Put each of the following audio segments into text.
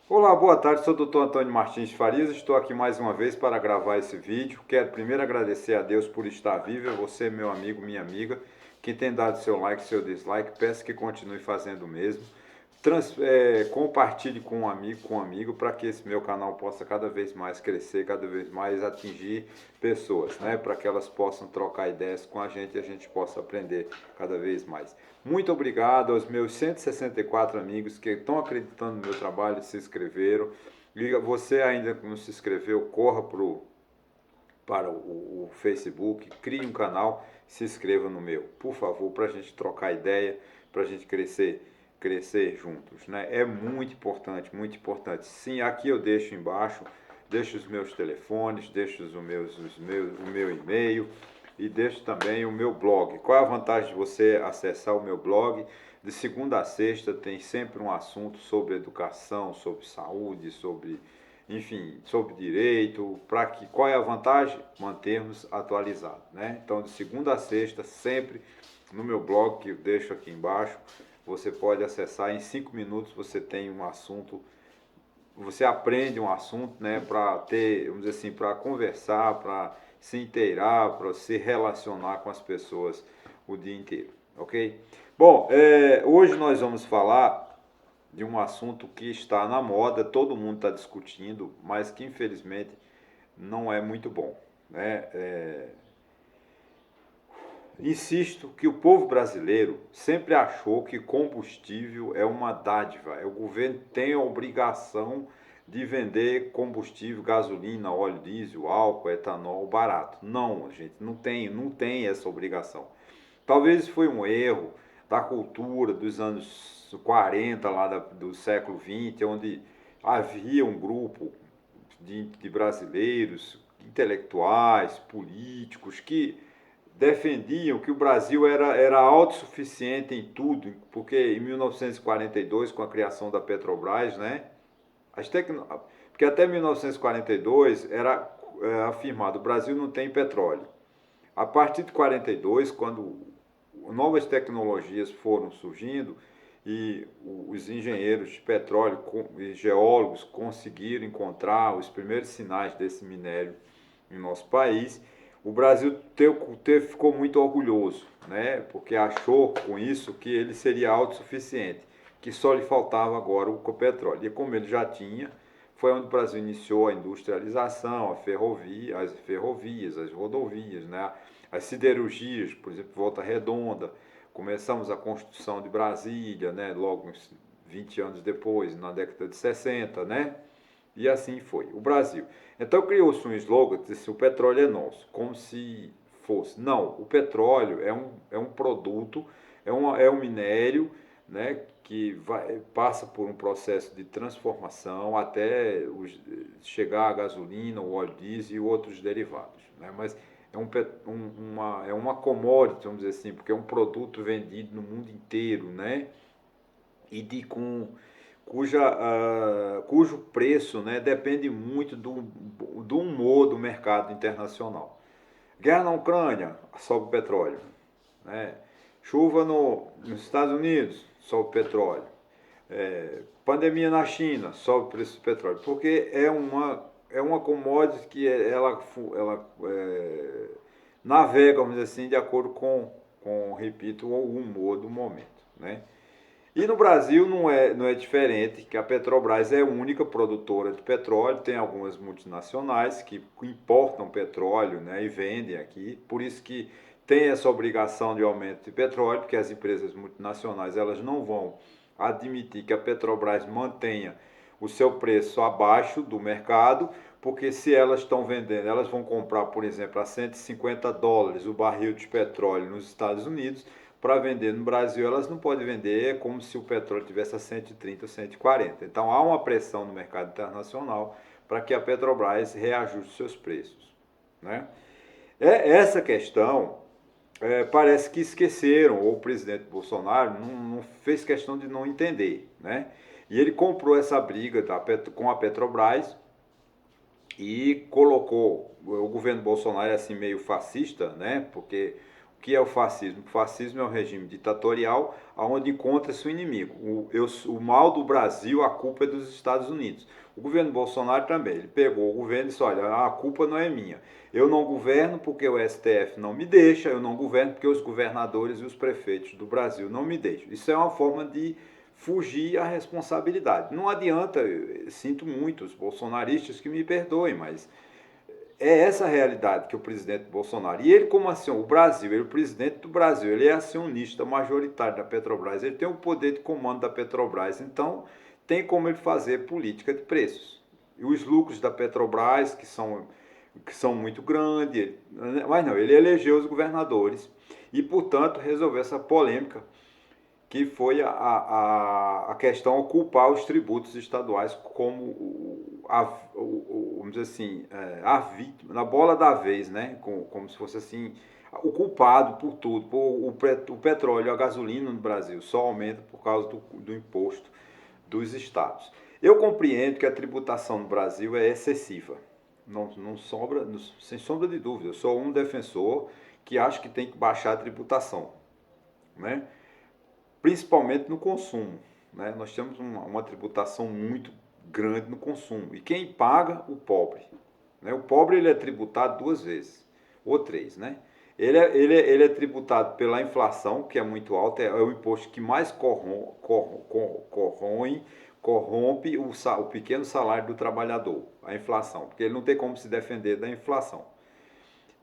Olá, boa tarde, sou o Dr. Antônio Martins Farias, estou aqui mais uma vez para gravar esse vídeo. Quero primeiro agradecer a Deus por estar vivo, a você, meu amigo, minha amiga, que tem dado seu like, seu dislike, peço que continue fazendo o mesmo. Compartilhe com um amigo, para que esse meu canal possa cada vez mais crescer, cada vez mais atingir pessoas, né? Para que elas possam trocar ideias com a gente e a gente possa aprender cada vez mais. Muito obrigado aos meus 164 amigos que estão acreditando no meu trabalho e se inscreveram. E você ainda não se inscreveu, corra para o Facebook, crie um canal, se inscreva no meu, por favor, para a gente trocar ideia, para a gente crescer juntos, né? É muito importante, muito importante. Sim, aqui eu deixo embaixo, deixo os meus telefones, deixo o meu e-mail e deixo também o meu blog. Qual é a vantagem de você acessar o meu blog? De segunda a sexta tem sempre um assunto sobre educação, sobre saúde, sobre direito, qual é a vantagem? Mantermos atualizado, né? Então, de segunda a sexta, sempre no meu blog, que eu deixo aqui embaixo, você pode acessar, em 5 minutos você tem um assunto, você aprende um assunto, né, para ter, vamos dizer assim, para conversar, para se inteirar, para se relacionar com as pessoas o dia inteiro, ok? Bom, hoje nós vamos falar de um assunto que está na moda, todo mundo está discutindo, mas que infelizmente não é muito bom, né? Insisto que o povo brasileiro sempre achou que combustível é uma dádiva, o governo tem a obrigação de vender combustível, gasolina, óleo diesel, álcool, etanol barato. Não, gente, não tem essa obrigação. Talvez foi um erro da cultura dos anos 40, do século XX, onde havia um grupo de brasileiros, intelectuais, políticos, que defendiam que o Brasil era autossuficiente em tudo, porque em 1942, com a criação da Petrobras, né, as tecno... porque até 1942 era afirmado o Brasil não tem petróleo. A partir de 42, quando novas tecnologias foram surgindo e os engenheiros de petróleo e geólogos conseguiram encontrar os primeiros sinais desse minério em nosso país, o Brasil ficou muito orgulhoso, né? Porque achou com isso que ele seria autossuficiente, que só lhe faltava agora o petróleo. E como ele já tinha, foi onde o Brasil iniciou a industrialização, as ferrovias, as rodovias, né? As siderurgias, por exemplo, Volta Redonda. Começamos a construção de Brasília, né? Logo uns 20 anos depois, na década de 60, né? E assim foi. O Brasil. Então criou-se um slogan que disse: o petróleo é nosso, como se fosse. Não, o petróleo é um produto, é um minério, né, passa por um processo de transformação até chegar à gasolina, o óleo diesel e outros derivados. Né? Mas é uma commodity, vamos dizer assim, porque é um produto vendido no mundo inteiro, né? E cujo preço, né, depende muito do humor do mercado internacional. Guerra na Ucrânia, sobe o petróleo. Né? Chuva nos Estados Unidos, sobe o petróleo. Pandemia na China, sobe o preço do petróleo. Porque é uma commodity que ela navega, vamos dizer assim, de acordo repito, o humor do momento. Né? E no Brasil não é diferente, que a Petrobras é a única produtora de petróleo, tem algumas multinacionais que importam petróleo, né, e vendem aqui, por isso que tem essa obrigação de aumento de petróleo, porque as empresas multinacionais elas não vão admitir que a Petrobras mantenha o seu preço abaixo do mercado, porque se elas estão vendendo, elas vão comprar, por exemplo, a US$ 150 o barril de petróleo nos Estados Unidos, para vender no Brasil, elas não podem vender como se o petróleo tivesse a 130, 140. Então há uma pressão no mercado internacional para que a Petrobras reajuste seus preços. Né? Essa questão parece que esqueceram, ou o presidente Bolsonaro não fez questão de não entender. Né? E ele comprou essa briga com a Petrobras e colocou o governo Bolsonaro assim meio fascista, né? Porque O que é o fascismo? O fascismo é um regime ditatorial onde encontra-se o inimigo. O mal do Brasil, a culpa é dos Estados Unidos. O governo Bolsonaro também, ele pegou o governo e disse, olha, a culpa não é minha. Eu não governo porque o STF não me deixa, eu não governo porque os governadores e os prefeitos do Brasil não me deixam. Isso é uma forma de fugir à responsabilidade. Não adianta, eu sinto muito os bolsonaristas que me perdoem, mas é essa a realidade que o presidente Bolsonaro, e ele como assim, o Brasil, ele é o presidente do Brasil, ele é acionista majoritário da Petrobras, ele tem o poder de comando da Petrobras, então tem como ele fazer política de preços. E os lucros da Petrobras, que são muito grandes, mas não, ele elegeu os governadores e, portanto, resolveu essa polêmica que foi a questão de culpar os tributos estaduais como vamos dizer assim, a vítima, na bola da vez, né? Como se fosse assim, o culpado por tudo. O petróleo, a gasolina no Brasil só aumenta por causa do imposto dos estados. Eu compreendo que a tributação no Brasil é excessiva, não sobra, sem sombra de dúvida. Eu sou um defensor que acha que tem que baixar a tributação, né? Principalmente no consumo, né? Nós temos uma tributação muito grande no consumo. E quem paga? O pobre, né? O pobre ele é tributado duas vezes, ou três, né? Ele é tributado pela inflação, que é muito alta, é o imposto que mais corrompe o pequeno salário do trabalhador, a inflação, porque ele não tem como se defender da inflação.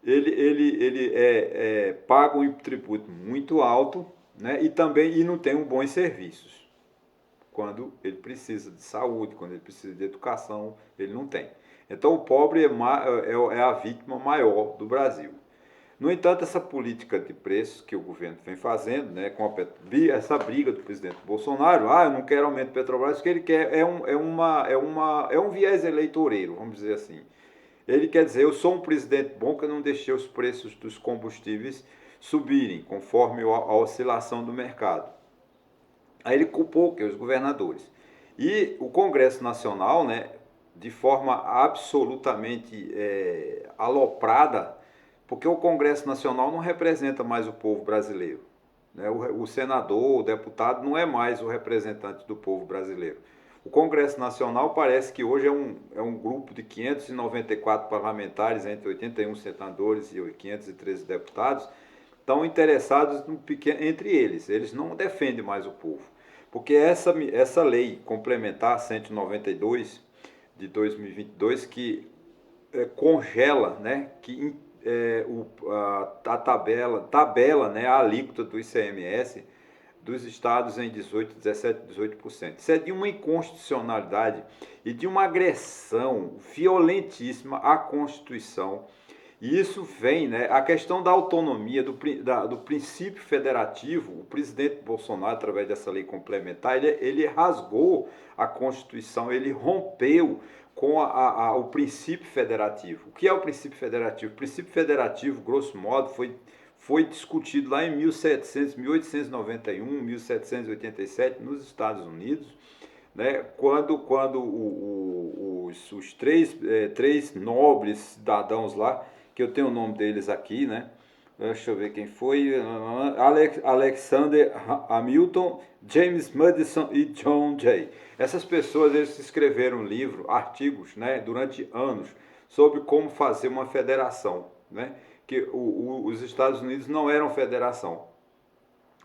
Ele paga um tributo muito alto, né? E não tem bons serviços. Quando ele precisa de saúde, quando ele precisa de educação, ele não tem. Então o pobre é a vítima maior do Brasil. No entanto, essa política de preços que o governo vem fazendo, né, com essa briga do presidente Bolsonaro, eu não quero aumento do Petrobras, o que ele quer é um viés eleitoreiro, vamos dizer assim. Ele quer dizer, eu sou um presidente bom que eu não deixei os preços dos combustíveis subirem conforme a oscilação do mercado. Aí ele culpou os governadores. E o Congresso Nacional, né, de forma absolutamente aloprada, porque o Congresso Nacional não representa mais o povo brasileiro, né? O senador, o deputado, não é mais o representante do povo brasileiro. O Congresso Nacional parece que hoje é um grupo de 594 parlamentares, entre 81 senadores e 513 deputados, estão interessados entre eles. Eles não defendem mais o povo. Porque essa lei complementar 192 de 2022, que congela, né, a tabela, né, a alíquota do ICMS dos estados em 18, 17, 18%. Isso é de uma inconstitucionalidade e de uma agressão violentíssima à Constituição. E isso vem, né, a questão da autonomia, do princípio federativo. O presidente Bolsonaro, através dessa lei complementar, ele rasgou a Constituição, ele rompeu com o princípio federativo. O que é o princípio federativo? O princípio federativo, grosso modo, foi discutido lá em 1891, 1787, nos Estados Unidos, né, quando os três nobres cidadãos lá, que eu tenho o nome deles aqui, né? Deixa eu ver quem foi. Alexander Hamilton, James Madison e John Jay. Essas pessoas, eles escreveram artigos, né, durante anos, sobre como fazer uma federação, né? Que os Estados Unidos não eram federação,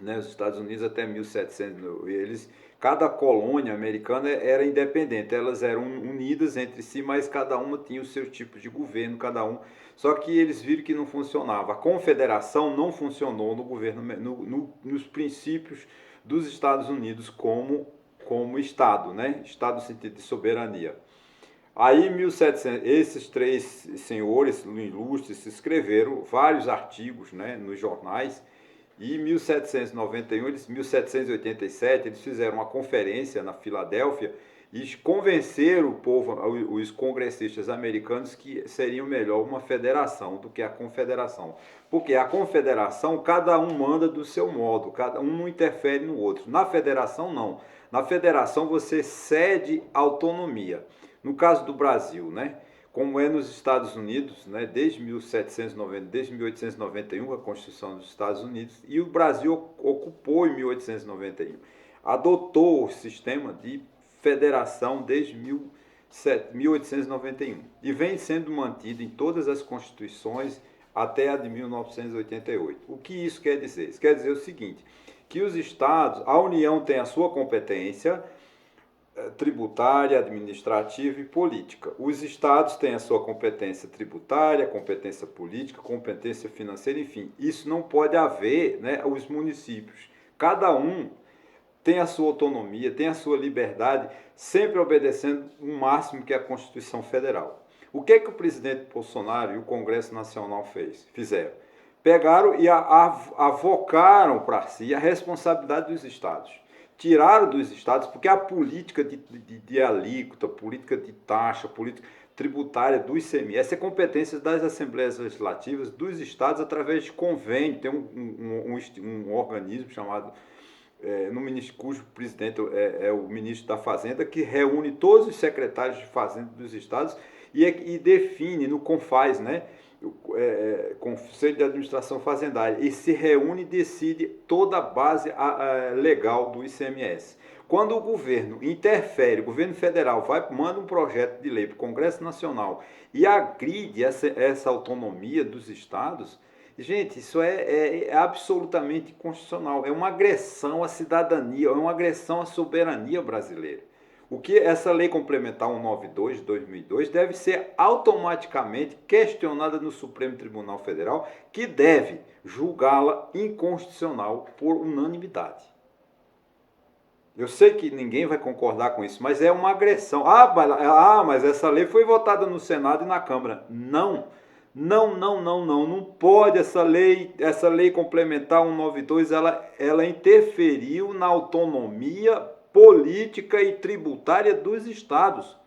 né? Os Estados Unidos até 1700, cada colônia americana era independente, elas eram unidas entre si, mas cada uma tinha o seu tipo de governo, cada um. Só que eles viram que não funcionava. A confederação não funcionou no governo, nos princípios dos Estados Unidos como Estado, né? Estado no sentido de soberania. Aí, em 1700, esses três senhores ilustres escreveram vários artigos, né, nos jornais. E em 1791, 1787, eles fizeram uma conferência na Filadélfia e convenceram o povo, os congressistas americanos, que seria melhor uma federação do que a confederação. Porque a confederação, cada um manda do seu modo, cada um não interfere no outro. Na federação, não. Na federação, você cede autonomia. No caso do Brasil, né? como é nos Estados Unidos, né, desde 1790, desde 1891, a Constituição dos Estados Unidos, e o Brasil ocupou em 1891. Adotou o sistema de federação desde 1891 e vem sendo mantido em todas as constituições até a de 1988. O que isso quer dizer? Isso quer dizer o seguinte, que os estados, a União tem a sua competência tributária, administrativa e política. Os estados têm a sua competência tributária, competência política, competência financeira, enfim. Isso não pode haver, né, os municípios. Cada um tem a sua autonomia, tem a sua liberdade, sempre obedecendo o máximo que é a Constituição Federal. O que é que o presidente Bolsonaro e o Congresso Nacional fizeram? Pegaram e avocaram para si a responsabilidade dos estados. Tiraram dos estados, porque a política de alíquota, política de taxa, política tributária do ICMS é competência das Assembleias Legislativas dos estados através de convênio. Tem um organismo chamado, cujo presidente é o ministro da Fazenda, que reúne todos os secretários de Fazenda dos estados e define no CONFAS, né? Conselho de Administração Fazendária, e se reúne e decide toda a base legal do ICMS. Quando o governo interfere, o governo federal manda um projeto de lei para o Congresso Nacional e agride essa autonomia dos estados, gente, isso é absolutamente inconstitucional. É uma agressão à cidadania, é uma agressão à soberania brasileira. O que essa lei complementar 192 de 2002 deve ser automaticamente questionada no Supremo Tribunal Federal, que deve julgá-la inconstitucional por unanimidade. Eu sei que ninguém vai concordar com isso, mas é uma agressão. Mas essa lei foi votada no Senado e na Câmara. Não pode essa lei complementar 192, ela interferiu na autonomia política e tributária dos estados.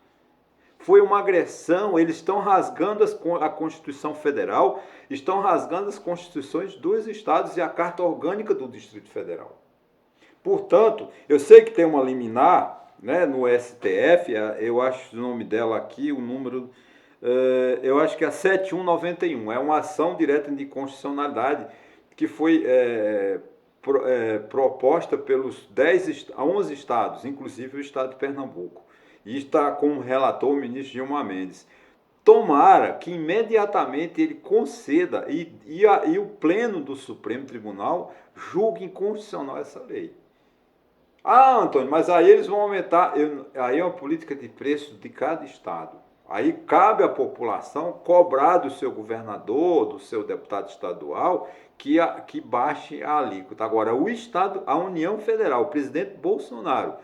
Foi uma agressão, eles estão rasgando a Constituição Federal, estão rasgando as constituições dos estados e a Carta Orgânica do Distrito Federal. Portanto, eu sei que tem uma liminar, né, no STF, eu acho o nome dela aqui, o número, eu acho que é a 7191, é uma ação direta de inconstitucionalidade que foi proposta pelos 11 estados, inclusive o estado de Pernambuco. E está como relator o ministro Gilmar Mendes. Tomara que imediatamente ele conceda e o pleno do Supremo Tribunal julgue inconstitucional essa lei. Antônio, mas aí eles vão aumentar, aí é uma política de preço de cada estado. Aí cabe à população cobrar do seu governador, do seu deputado estadual, que baixe a alíquota. Agora, o Estado, a União Federal, o presidente Bolsonaro,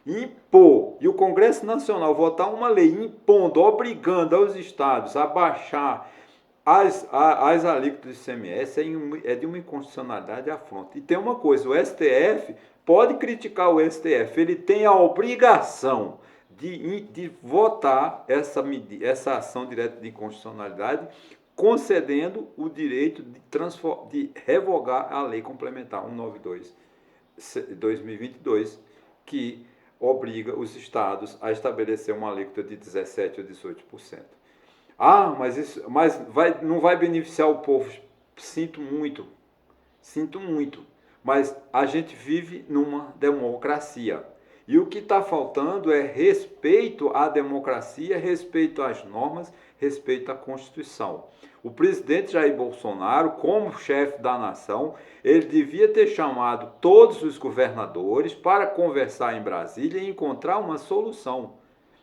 impor, e o Congresso Nacional votar uma lei impondo, obrigando aos estados a baixar as alíquotas do ICMS, é de uma inconstitucionalidade afronta. E tem uma coisa, o STF, pode criticar o STF, ele tem a obrigação de votar essa ação direta de inconstitucionalidade, concedendo o direito de revogar a lei complementar 192 de 2022, que obriga os estados a estabelecer uma alíquota de 17% ou 18%. Mas não vai beneficiar o povo. Sinto muito, mas a gente vive numa democracia. E o que está faltando é respeito à democracia, respeito às normas, respeito à Constituição. O presidente Jair Bolsonaro, como chefe da nação, ele devia ter chamado todos os governadores para conversar em Brasília e encontrar uma solução,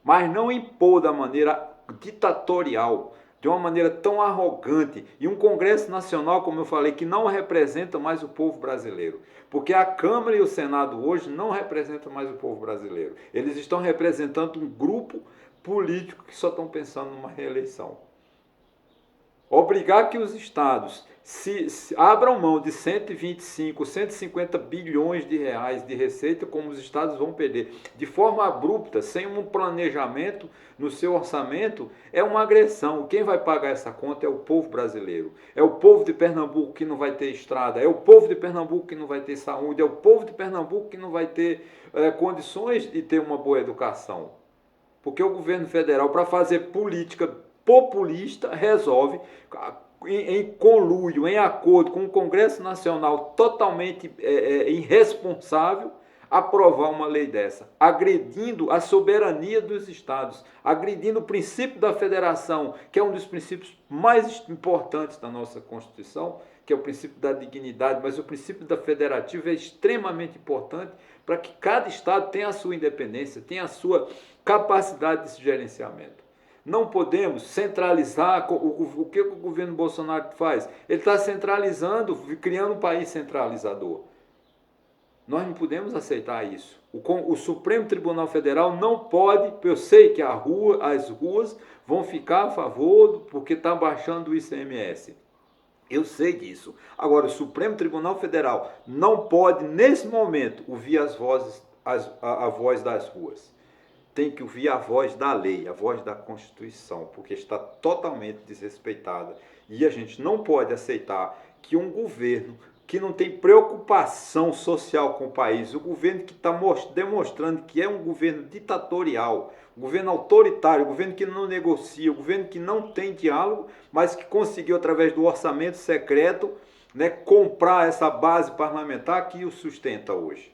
mas não impor da maneira ditatorial, de uma maneira tão arrogante, e um Congresso Nacional, como eu falei, que não representa mais o povo brasileiro, porque a Câmara e o Senado hoje não representam mais o povo brasileiro. Eles estão representando um grupo político que só estão pensando numa reeleição. Obrigar que os estados se abram mão de 125, 150 bilhões de reais de receita, como os estados vão perder, de forma abrupta, sem um planejamento no seu orçamento, é uma agressão. Quem vai pagar essa conta é o povo brasileiro. É o povo de Pernambuco que não vai ter estrada, é o povo de Pernambuco que não vai ter saúde, é o povo de Pernambuco que não vai ter condições de ter uma boa educação. Porque o governo federal, para fazer política populista resolve, em conluio, em acordo com o Congresso Nacional totalmente irresponsável, aprovar uma lei dessa, agredindo a soberania dos estados, agredindo o princípio da federação, que é um dos princípios mais importantes da nossa Constituição, que é o princípio da dignidade, mas o princípio da federativa é extremamente importante para que cada estado tenha a sua independência, tenha a sua capacidade de gerenciamento. Não podemos centralizar o que o governo Bolsonaro faz. Ele está centralizando, criando um país centralizador. Nós não podemos aceitar isso. O Supremo Tribunal Federal não pode, eu sei que as ruas vão ficar a favor porque está baixando o ICMS. Eu sei disso. Agora, o Supremo Tribunal Federal não pode, nesse momento, ouvir a voz das ruas. Tem que ouvir a voz da lei, a voz da Constituição, porque está totalmente desrespeitada. E a gente não pode aceitar que um governo que não tem preocupação social com o país, o governo que está demonstrando que é um governo ditatorial, um governo autoritário, um governo que não negocia, um governo que não tem diálogo, mas que conseguiu, através do orçamento secreto, né, comprar essa base parlamentar que o sustenta hoje.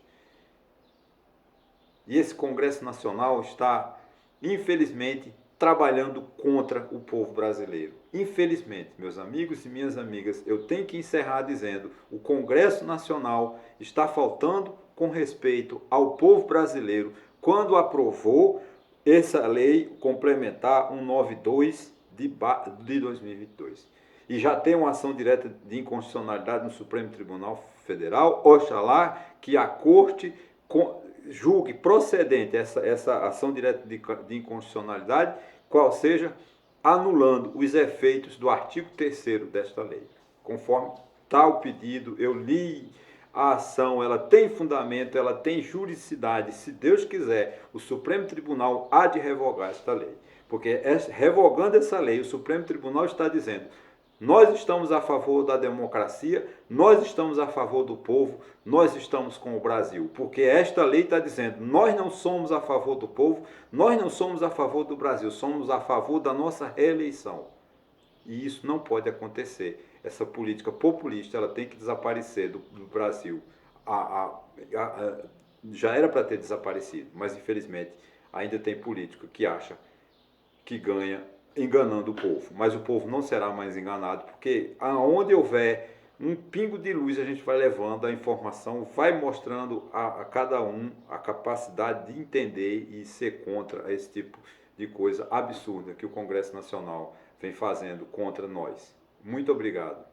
E esse Congresso Nacional está, infelizmente, trabalhando contra o povo brasileiro. Infelizmente, meus amigos e minhas amigas, eu tenho que encerrar dizendo: o Congresso Nacional está faltando com respeito ao povo brasileiro quando aprovou essa lei complementar 192 de 2022. E já tem uma ação direta de inconstitucionalidade no Supremo Tribunal Federal. Oxalá que a Corte julgue procedente essa ação direta de inconstitucionalidade, qual seja, anulando os efeitos do artigo 3º desta lei. Conforme tal pedido, eu li a ação, ela tem fundamento, ela tem juridicidade. Se Deus quiser, o Supremo Tribunal há de revogar esta lei. Porque revogando essa lei, o Supremo Tribunal está dizendo: nós estamos a favor da democracia, nós estamos a favor do povo, nós estamos com o Brasil. Porque esta lei está dizendo: nós não somos a favor do povo, nós não somos a favor do Brasil, somos a favor da nossa reeleição. E isso não pode acontecer. Essa política populista, ela tem que desaparecer do Brasil. Já era para ter desaparecido, mas infelizmente ainda tem político que acha que ganha enganando o povo, mas o povo não será mais enganado, porque aonde houver um pingo de luz, a gente vai levando a informação, vai mostrando a cada um a capacidade de entender e ser contra esse tipo de coisa absurda que o Congresso Nacional vem fazendo contra nós. Muito obrigado.